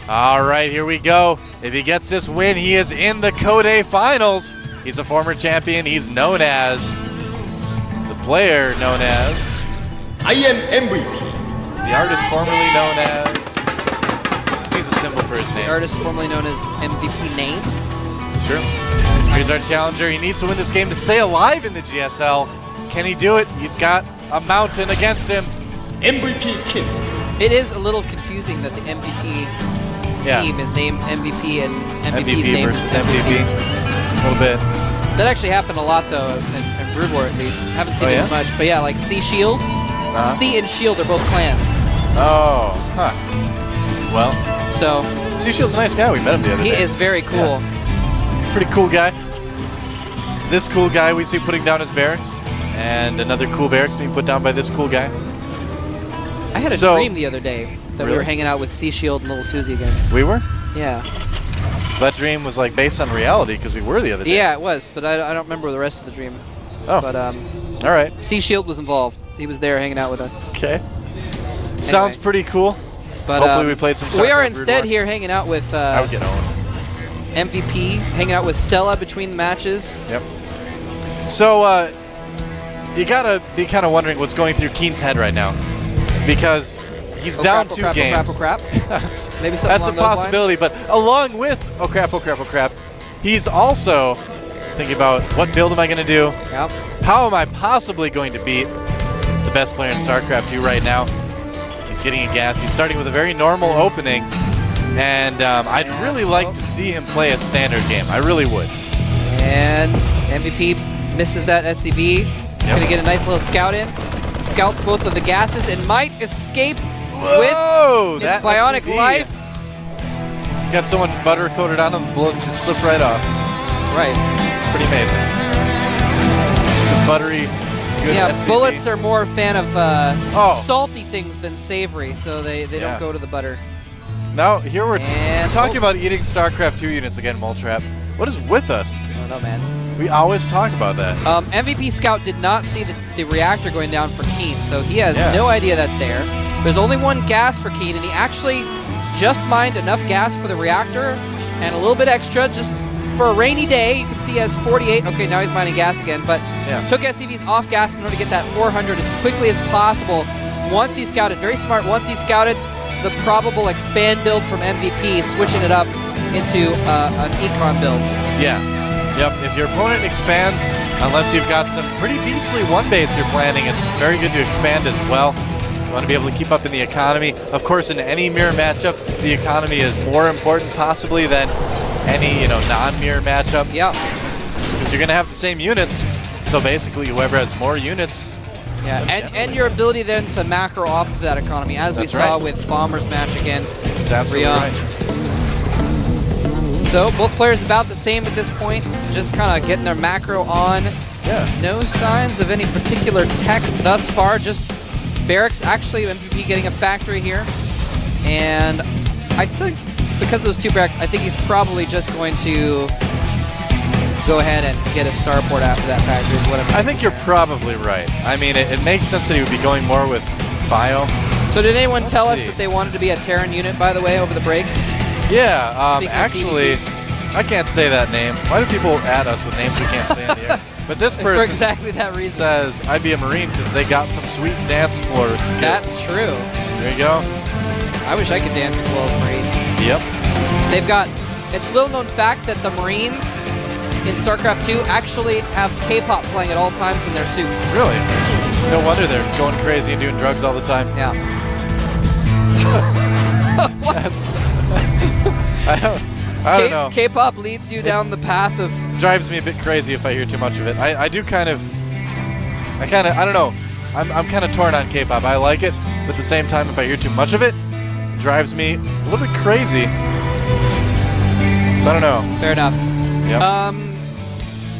All right, here we go. If he gets this win, he is in the Code Finals. He's a former champion. He's known as the player known as I am MVP. The artist formerly known as. Just needs a symbol for his name. The artist formerly known as MVP name. It's true. Here's our challenger. He needs to win this game to stay alive in the GSL. Can he do it? He's got a mountain against him. MVP King. It is a little confusing that the MVP team is named MVP and MVP's MVP name versus is MVP. A little bit. That actually happened a lot though, in Brood War at least. Haven't seen it as much, but yeah, like C Shield. C and Shield are both clans. Oh, huh. Well, so C Shield's a nice guy. We met him the other day. He is very cool. Yeah. Pretty cool guy. This cool guy we see putting down his barracks, and another cool barracks being put down by this cool guy. I had a dream the other day that we were hanging out with C Shield and Little Susie again. We were? Yeah. That dream was like based on reality because we were the other day. Yeah, it was, but I don't remember the rest of the dream. Oh. But all right. C Shield was involved. He was there hanging out with us. Okay. Sounds pretty cool. But hopefully we played some. We are instead here hanging out with I would get on. MVP, hanging out with Sella between the matches. Yep. So you gotta be kind of wondering what's going through Keen's head right now, because he's down two games. Crap. Maybe something that's a possibility. But But along with oh crap, he's also thinking about what build am I going to do? Yep. How am I possibly going to beat the best player in StarCraft 2 right now? He's getting a gas. He's starting with a very normal opening, and I'd really like to see him play a standard game. I really would. And MVP misses that SCV. Going to get a nice little scout in. Scouts both of the gases and might escape with its bionic SCV. life. He's got so much butter coated on him, the bullet just slipped right off. That's right. It's pretty amazing. Some buttery, good SCV. Bullets are more a fan of salty things than savory, so they don't go to the butter. Now, here we're talking about eating StarCraft 2 units again, Moletrap. What is with us? I don't know, man. We always talk about that. MVP Scout did not see the reactor going down for Keen, so he has no idea that's there. There's only one gas for Keen, and he actually just mined enough gas for the reactor and a little bit extra just for a rainy day. You can see he has 48. Okay, now he's mining gas again, but took SCVs off gas in order to get that 400 as quickly as possible. Once he scouted, very smart, once he scouted the probable expand build from MVP, switching it up into an econ build. Yeah. Yep, if your opponent expands, unless you've got some pretty beastly one base you're planning, it's very good to expand as well. You want to be able to keep up in the economy. Of course, in any mirror matchup, the economy is more important possibly than any, non-mirror matchup. Yeah. Because you're going to have the same units, so basically whoever has more units. Yeah, and your ability then to macro off of that economy, as we saw with Bomber's match against Rion. So both players about the same at this point, just kind of getting their macro on. Yeah. No signs of any particular tech thus far, just barracks. Actually, MVP getting a factory here. And I think because of those two barracks, I think he's probably just going to go ahead and get a starport after that factory is what I'm I think you're probably right. I mean, it makes sense that he would be going more with Bio. So did anyone tell us that they wanted to be a Terran unit, by the way, over the break? Yeah, actually, I can't say that name. Why do people add us with names we can't say on the air? But this person for exactly that reason says, I'd be a Marine because they got some sweet dance floor skills. That's true. There you go. I wish I could dance as well as Marines. Yep. They've got, it's a little known fact that the Marines in StarCraft 2 actually have K-pop playing at all times in their suits. Really? No wonder they're going crazy and doing drugs all the time. Yeah. That's... I don't know. K-pop leads you down the path of... Drives me a bit crazy if I hear too much of it. I do kind of... I don't know. I'm kind of torn on K-pop. I like it, but at the same time, if I hear too much of it, it drives me a little bit crazy. So I don't know. Fair enough. Yep.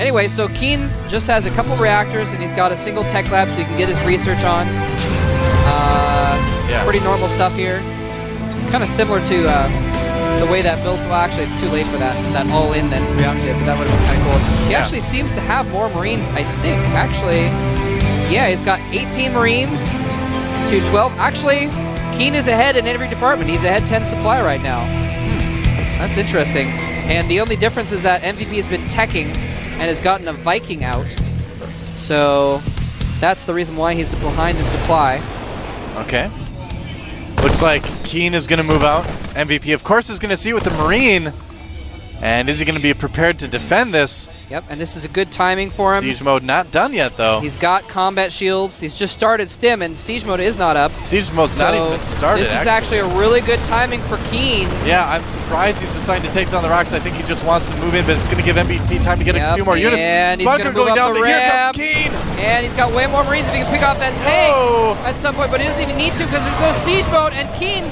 Anyway, so Keen just has a couple reactors, and he's got a single tech lab so he can get his research on. Pretty normal stuff here. Kind of similar to the way that builds. Well, actually, it's too late for that all-in that Rion did, but that would have been kind of cool. He actually seems to have more Marines, I think. Actually, yeah, he's got 18 Marines to 12. Actually, Keen is ahead in every department. He's ahead 10 supply right now. That's interesting. And the only difference is that MVP has been teching and has gotten a Viking out. So that's the reason why he's behind in supply. Okay. Looks like Keen is going to move out. MVP, of course, is going to see with the Marine. And is he going to be prepared to defend this? Yep, and this is a good timing for him. Siege mode not done yet, though. He's got combat shields. He's just started stim, and siege mode is not up. Siege mode's not even started. This is actually a really good timing for Keen. Yeah, I'm surprised he's deciding to take down the rocks. I think he just wants to move in, but it's going to give MVP time to get a few more units. And he's going to move up the ramp. Here comes Keen. And he's got way more Marines if he can pick off that tank at some point, but he doesn't even need to because there's no siege mode, and Keen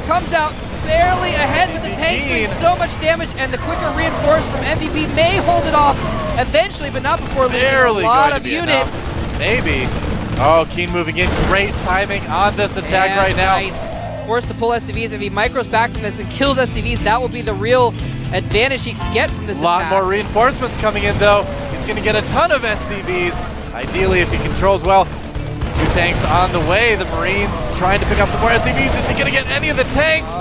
comes out barely ahead with the tanks doing so much damage, and the quicker reinforce from MVP may hold it off eventually, but not before losing a lot of units. Maybe. Oh, Keen moving in. Great timing on this attack right now. Nice. Forced to pull SCVs. If he micros back from this and kills SCVs, that will be the real advantage he can get from this attack. A lot more reinforcements coming in, though. He's going to get a ton of SCVs. Ideally, if he controls well. 2 tanks on the way. The Marines trying to pick up some more SCVs. Is he going to get any of the tanks?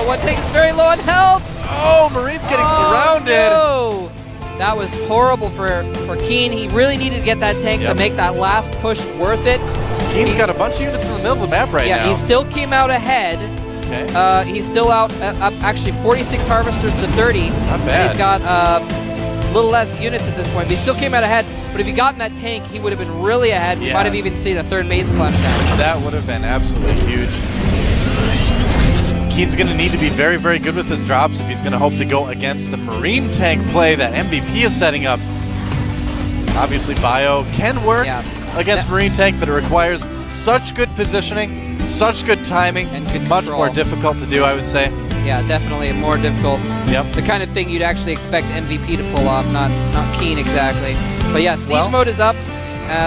One tank is very low on health. Oh, Marines getting surrounded. No. That was horrible for Keen. He really needed to get that tank to make that last push worth it. Keen's got a bunch of units in the middle of the map now. Yeah, he still came out ahead. Okay. He's still out, actually 46 harvesters to 30. Not bad. And he's got a little less units at this point, but he still came out ahead. But if he got in that tank, he would have been really ahead. We might have even seen a 3rd base plunge down. That would have been absolutely huge. Keen's going to need to be very, very good with his drops if he's going to hope to go against the Marine tank play that MVP is setting up. Obviously, Bio can work against Marine tank, but it requires such good positioning, such good timing. And it's much more difficult to do, I would say. Yeah, definitely more difficult. Yep. The kind of thing you'd actually expect MVP to pull off, not Keen exactly. But yeah, siege mode is up,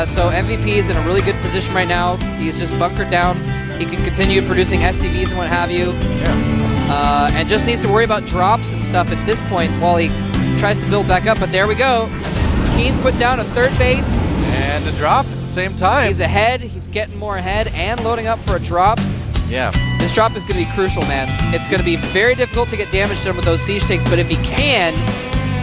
so MVP is in a really good position right now. He's just bunkered down. He can continue producing SCVs and what have you. Yeah. And just needs to worry about drops and stuff at this point while he tries to build back up. But there we go. Keen put down a 3rd base. And a drop at the same time. He's ahead. He's getting more ahead and loading up for a drop. Yeah. This drop is going to be crucial, man. It's going to be very difficult to get damage done with those siege tanks, but if he can,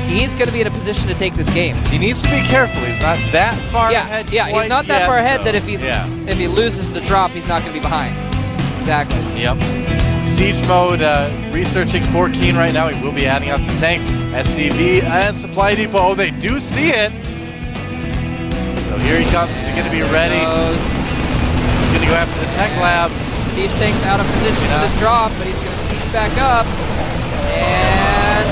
he's going to be in a position to take this game. He needs to be careful. He's not that far ahead. Yeah, he's not that far ahead that if he loses the drop, he's not going to be behind. Exactly. Yep. Siege mode researching for Keen right now. He will be adding on some tanks. SCV and Supply Depot. Oh, they do see it. So here he comes. Is he going to be ready? He's going to go after the tech lab. Siege tank's out of position for this drop, but he's going to siege back up. And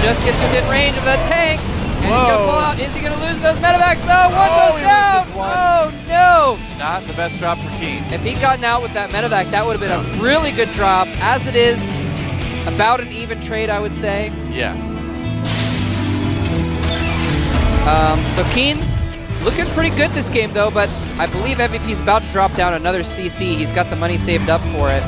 just gets within range of that tank. And he's going to pull out. Is he going to lose those medevacs? No, one goes down. Oh, no. Not the best drop for Keen. If he'd gotten out with that medevac, that would have been a really good drop. As it is, about an even trade, I would say. Yeah. So Keen looking pretty good this game, though, but I believe MVP's about to drop down another CC. He's got the money saved up for it.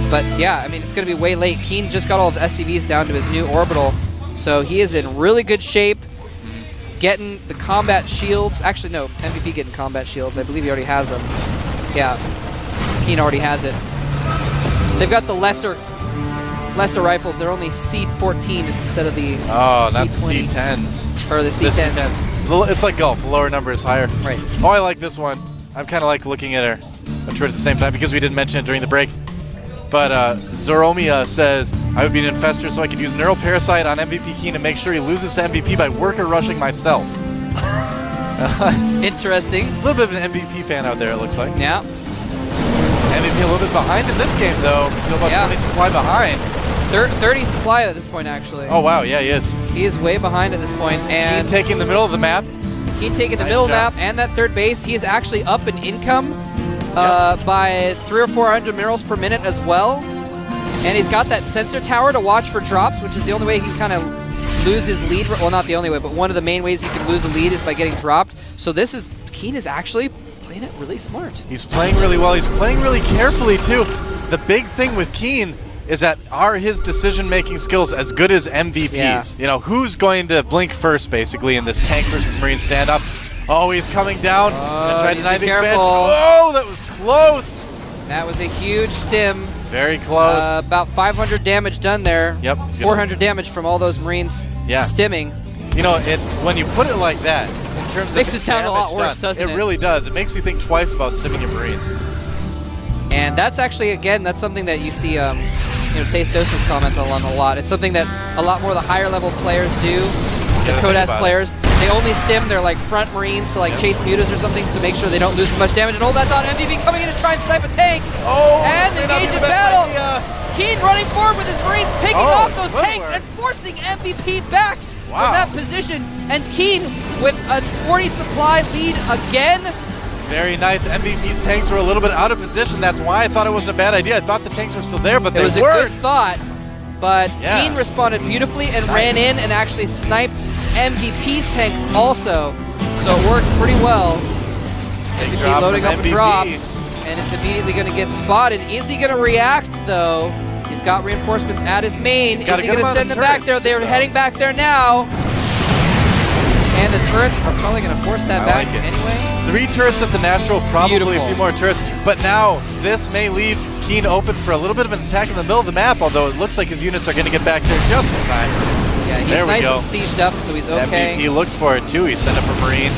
But yeah, I mean, it's going to be way late. Keen just got all of the SCVs down to his new orbital, so he is in really good shape. Getting the combat shields. Actually, no, MVP getting combat shields. I believe he already has them. Yeah, Keen already has it. They've got the lesser rifles. They're only C14 instead of the not the C20. C10s. Or the C10s. It's like golf. The lower number is higher. Right. Oh, I like this one. I'm kind of like looking at her. I'm sure at the same time because we didn't mention it during the break. But Zoromia says, I would be an infestor so I could use Neural Parasite on MVP Keen to make sure he loses to MVP by worker rushing myself. Interesting. A little bit of an MVP fan out there, it looks like. Yeah. MVP a little bit behind in this game, though. Still about 20 supply behind. 30 supply at this point, actually. Oh, wow. Yeah, he is. He is way behind at this point. And Keen taking the middle of the map. Keen taking the middle of the map and that 3rd base. He is actually up in income by 300 or 400 minerals per minute as well. And he's got that sensor tower to watch for drops, which is the only way he can kind of lose his lead. Well, not the only way, but one of the main ways he can lose a lead is by getting dropped. So Keen is actually playing it really smart. He's playing really well. He's playing really carefully, too. The big thing with Keen is that are his decision-making skills as good as MVP's? Yeah. You know, who's going to blink first, basically, in this tank versus Marine standoff? Oh, he's coming down and trying to deny the expansion. Oh, that was close. That was a huge stim. Very close. About 500 damage done there. Yep. 400 damage from all those Marines stimming. You know, when you put it like that, in terms of makes it sound a lot worse, doesn't it? It really does. It makes you think twice about stimming your Marines. And that's actually, again, that's something that you see, Tasteosis comment on a lot. It's something that a lot more of the higher level players do. The Kodas players, they only stim their like front Marines to like chase mutas or something to make sure they don't lose as much damage. And hold that thought, MVP coming in to try and snipe a tank. Oh, and engage in battle. Keen running forward with his Marines, picking off those tanks and forcing MVP back from that position. And Keen with a 40 supply lead again. Very nice. MVP's tanks were a little bit out of position. That's why I thought it wasn't a bad idea. I thought the tanks were still there, but they weren't. It was a good thought, but Keen responded beautifully and ran in and actually sniped MVP's tanks also. So it worked pretty well. MVP loading up a drop, and it's immediately going to get spotted. Is he going to react, though? He's got reinforcements at his main. Is he going to send them back there? They're heading back there now. And the turrets are probably going to force that back anyway. 3 turrets at the natural, probably a few more turrets. But now this may leave Keen open for a little bit of an attack in the middle of the map, although it looks like his units are going to get back there just in time. Yeah, he's nice and sieged up, so he's okay. MVP looked for it too. He sent up a Marine.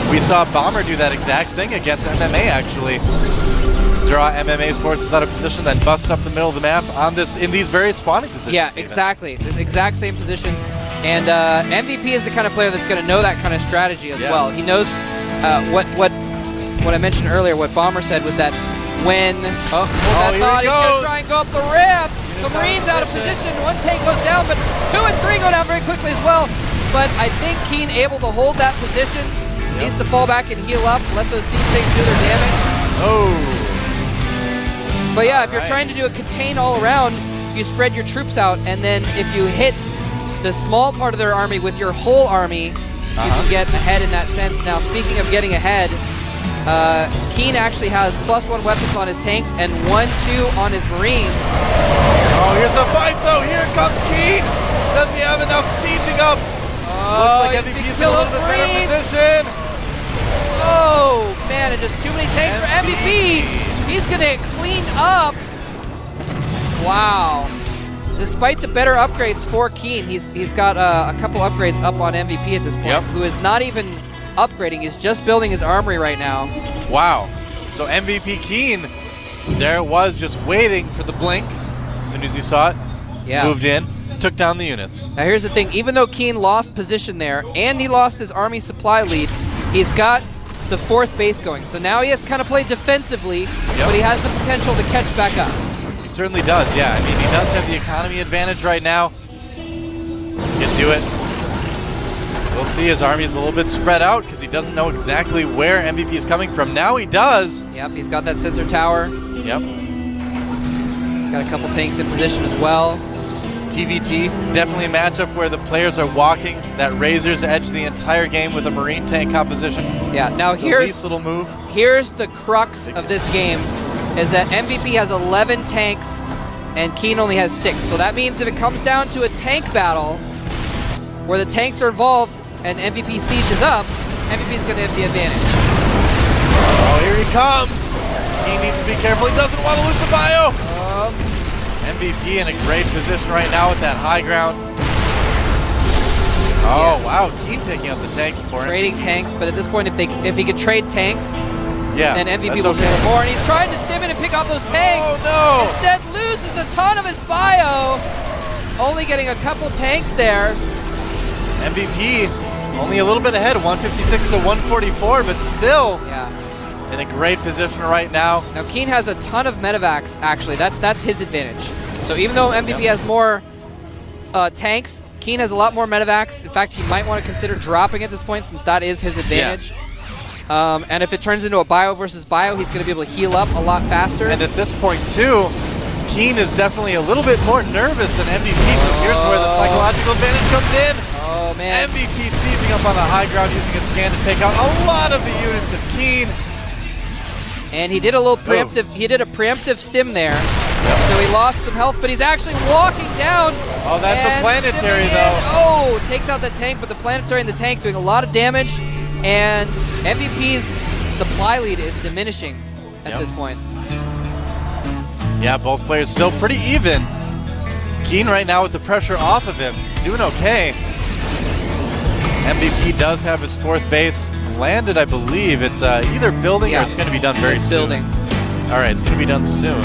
We saw Bomber do that exact thing against MMA actually. Draw MMA's forces out of position, then bust up the middle of the map in these various spawning positions. Yeah, exactly. The exact same positions. And MVP is the kind of player that's going to know that kind of strategy as well. He knows what I mentioned earlier. What Bomber said was that when he's going to try and go up the ramp. The Marines out of position. 1 tank goes down, but 2 and 3 go down very quickly as well. But I think Keen able to hold that position. Needs to fall back and heal up. Let those siege tanks do their damage. But yeah, if you're trying to do a contain all around, you spread your troops out, and then if you hit the small part of their army with your whole army, you can get ahead in that sense. Now, speaking of getting ahead, Keen actually has +1 weapons on his tanks and 1/2 on his Marines. Oh, here's the fight though. Here comes Keen. Does he have enough sieging up? Looks like MVP's in a little bit better position. Oh man, and just too many tanks for MVP. He's gonna get cleaned up. Wow. Despite the better upgrades for Keen, he's got a couple upgrades up on MVP at this point, who is not even upgrading. He's just building his armory right now. Wow. So MVP Keen, there it was, just waiting for the blink. As soon as he saw it, moved in, took down the units. Now here's the thing, even though Keen lost position there, and he lost his army supply lead, he's got the 4th base going. So now he has kind of played defensively, but he has the potential to catch back up. He certainly does, yeah. I mean, he does have the economy advantage right now. He can do it. We'll see, his army is a little bit spread out because he doesn't know exactly where MVP is coming from. Now he does. Yep, he's got that sensor tower. Yep. He's got a couple tanks in position as well. TVT, definitely a matchup where the players are walking that razor's edge the entire game with a Marine tank composition. Yeah, now here's the crux of this game, is that MVP has 11 tanks and Keen only has 6. So that means if it comes down to a tank battle where the tanks are involved and MVP sieges up, MVP is going to have the advantage. Oh, here he comes. He needs to be careful. He doesn't want to lose the bio. MVP in a great position right now with that high ground. Oh, wow. Keep taking out the tank for him. Trading tanks, but at this point, if he could trade tanks, then MVP will trade more. And he's trying to stim it and pick off those tanks. Oh, no. Instead, loses a ton of his bio. Only getting a couple tanks there. MVP only a little bit ahead, 156 to 144, but still in a great position right now. Now Keen has a ton of medevacs, actually. That's his advantage. So even though MVP has more tanks, Keen has a lot more medevacs. In fact, he might want to consider dropping at this point since that is his advantage. And if it turns into a bio versus bio, he's going to be able to heal up a lot faster. And at this point, too, Keen is definitely a little bit more nervous than MVP, so here's where the psychological advantage comes in. Oh, man. MVP sieging up on the high ground using a scan to take out a lot of the units of Keen. And he did a little preemptive, he did a preemptive stim there. So he lost some health, but he's actually walking down. Oh, that's a planetary, though. Oh, takes out the tank, but the planetary in the tank doing a lot of damage. And MVP's supply lead is diminishing at this point. Yeah, both players still pretty even. Keen right now with the pressure off of him. He's doing okay. MVP does have his 4th base landed, I believe. It's either building or it's going to be done very soon. Building. All right, it's going to be done soon.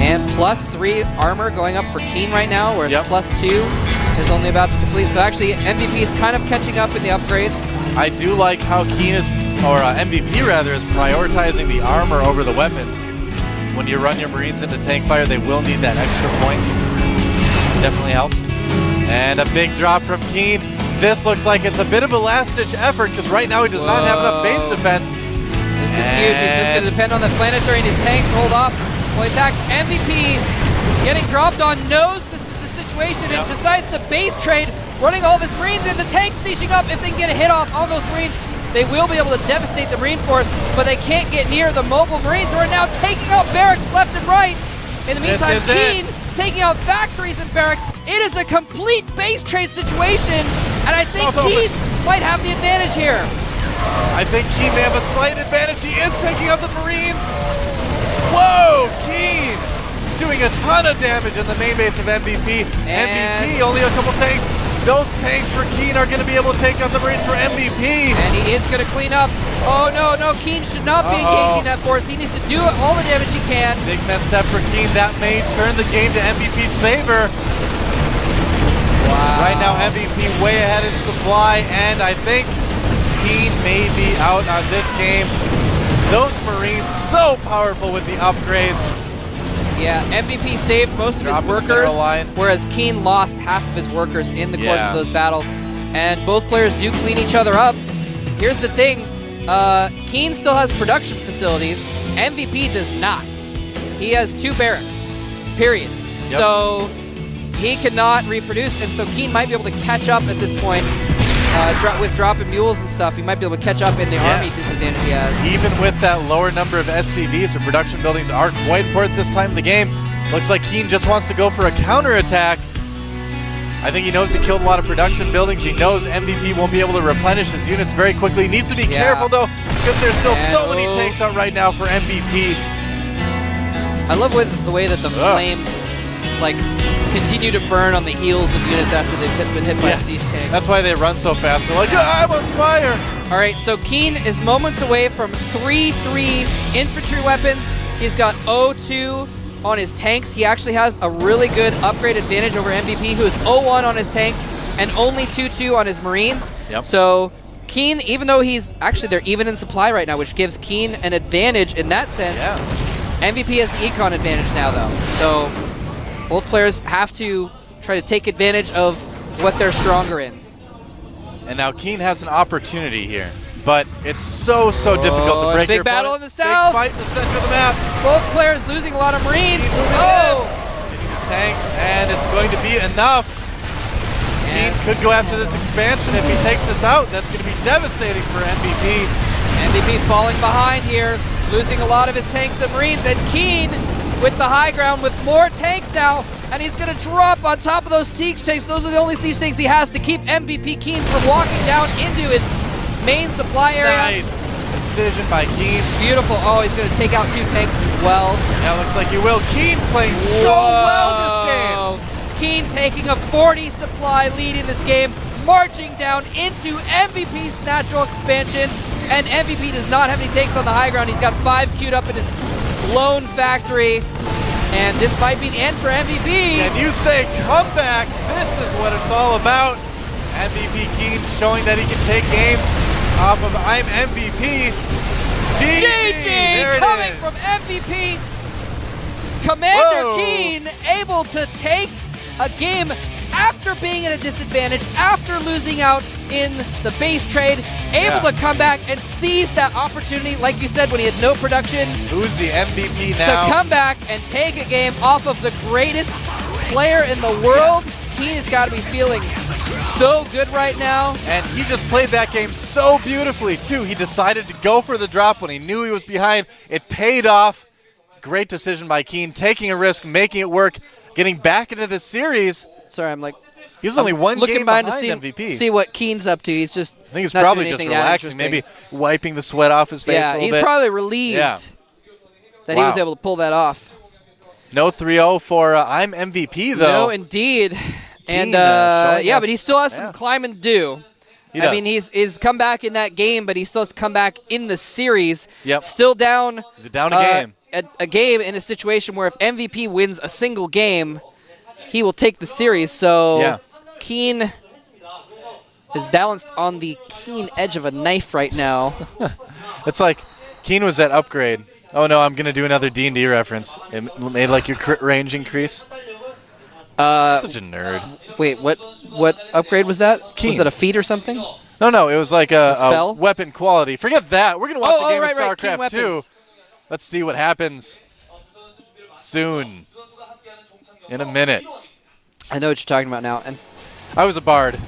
And +3 armor going up for Keen right now, whereas +2 is only about to complete. So actually, MVP is kind of catching up in the upgrades. I do like how Keen is, or MVP rather, is prioritizing the armor over the weapons. When you run your Marines into tank fire, they will need that extra point. Definitely helps. And a big drop from Keen. This looks like it's a bit of a last-ditch effort because right now he does not have enough base defense. This is huge. He's just going to depend on the planetary and his tanks to hold off. Well, he attacks MVP, getting dropped on, knows this is the situation and decides to base trade, running all of his Marines in. The tanks sieging up. If they can get a hit off on those Marines, they will be able to devastate the Marine force, but they can't get near the mobile Marines who are now taking out barracks left and right. In the meantime, Keen taking out factories and barracks. It is a complete base trade situation, and I think Keen might have the advantage here. I think Keen may have a slight advantage. He is taking out the Marines. Whoa, Keen doing a ton of damage in the main base of MVP. MVP, only a couple tanks. Those tanks for Keen are going to be able to take out the Marines for MVP. And he is going to clean up. Oh, no, Keen should not be engaging that force. He needs to do all the damage he can. Big misstep for Keen. That may turn the game to MVP's favor. Wow. Right now, MVP way ahead in supply, and I think Keen may be out on this game. Those Marines so powerful with the upgrades. Yeah, MVP saved most of his workers, whereas Keen lost half of his workers in the course of those battles. And both players do clean each other up. Here's the thing, Keen still has production facilities, MVP does not. He has 2 barracks, period. So he cannot reproduce, and so Keen might be able to catch up at this point. With dropping mules and stuff, he might be able to catch up in the army disadvantage he has. Even with that lower number of SCVs, the production buildings are quite important this time in the game. Looks like Keen just wants to go for a counterattack. I think he knows he killed a lot of production buildings. He knows MVP won't be able to replenish his units very quickly. He needs to be careful, though, because there's still so many tanks out right now for MVP. I love the way that the flames, continue to burn on the heels of units after they've been hit by a siege tank. That's why they run so fast. They're like, I'm on fire! All right, so Keen is moments away from 3-3 infantry weapons. He's got 0-2 on his tanks. He actually has a really good upgrade advantage over MVP, who is 0-1 on his tanks and only 2-2 on his Marines. So Keen, even though they're even in supply right now, which gives Keen an advantage in that sense. MVP has the econ advantage now, though. So both players have to try to take advantage of what they're stronger in. And now Keen has an opportunity here, but it's so difficult to break big your battle opponent. in the south. Big fight in the center of the map. Both players losing a lot of Marines. Getting the tanks, and it's going to be enough. Keen could go after this expansion. If he takes this out, that's going to be devastating for MVP. MVP falling behind here, losing a lot of his tanks and Marines, and Keen with the high ground with more tanks now, and he's going to drop on top of those siege tanks. Those are the only siege tanks he has to keep MVP Keen from walking down into his main supply area. Nice decision by Keen. Beautiful. Oh, he's going to take out 2 tanks as well. Yeah, looks like he will. Keen playing so well this game. Keen taking a 40 supply lead in this game, marching down into MVP's natural expansion, and MVP does not have any tanks on the high ground. He's got 5 queued up in his lone factory, and this might be the end for MVP. And you say comeback, this is what it's all about. MVP Keen showing that he can take games off of I'm MVP. GG coming from MVP. Commander Keen able to take a game after being at a disadvantage, after losing out in the base trade, able to come back and seize that opportunity, like you said, when he had no production. Who's the MVP now? To come back and take a game off of the greatest player in the world. Keen has got to be feeling so good right now. And he just played that game so beautifully, too. He decided to go for the drop when he knew he was behind. It paid off. Great decision by Keen, taking a risk, making it work, getting back into this series. Sorry, I'm he's only one game behind MVP. See what Keen's up to. He's just I think he's probably just relaxing, maybe wiping the sweat off his face a little bit. Yeah, he's probably relieved that he was able to pull that off. No 3-0 for I'm MVP, though. No, indeed. And, Keen, showing yeah, us- but he still has yeah. some climbing to do. He I does. mean, he's come back in that game, but he still has to come back in the series. Yep. Still down. He's down a game. A game in a situation where if MVP wins a single game, he will take the series. So Yeah. Keen is balanced on the keen edge of a knife right now. It's like Keen was at upgrade. Oh, no, I'm going to do another D&D reference. It made like your crit range increase. Such a nerd. Wait, what upgrade was that? Keen. Was that a feat or something? No, it was like a spell? weapon quality. Forget that. We're going to watch a game right, of right. Keen StarCraft 2. weapons. Let's see what happens soon. In a minute. I know what you're talking about now. And I was a bard.